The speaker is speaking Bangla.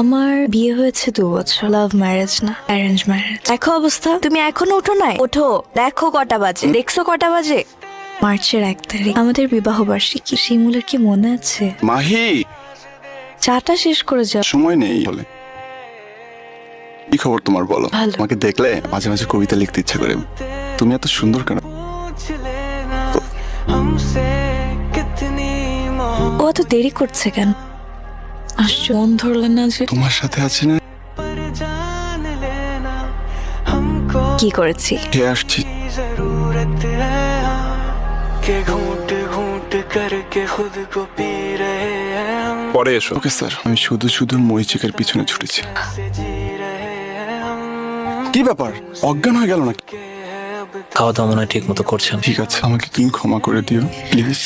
আমার বিয়ে হয়েছে 2 বছর, লাভ ম্যারেজ না অ্যারেঞ্জ ম্যারেজ। দেখো অবস্থা, তুমি এখনো ওঠো নাই? ওঠো, দেখো কটা বাজে, দেখছো কটা বাজে? মার্চের 1 তারিখ আমাদের বিবাহ বার্ষিকী। শিমুলের কি মনে আছে? মাহি, চাটা শেষ করে যাও। সময় নেই বলে। কি খবর তোমার বলো? ভালো। তোমাকে দেখলে মাঝে মাঝে কবিতা লিখতে ইচ্ছা করে। তুমি এত সুন্দর কেন? ও এত দেরি করছে কেন? আসছো, মন ধরলেন না যে? তোমার সাথে আছি না, কি করেছি? খেয়ে আসছি। পরে এসো। ওকে স্যার, আমি শুধু শুধু মরিচিকার পিছনে ছুটেছি। কি ব্যাপার, অজ্ঞান হয়ে গেল নাকি? খাওয়া দাওয়া মনে হয় ঠিক মতো করছেন। ঠিক আছে, আমাকে তুমি ক্ষমা করে দিও প্লিজ।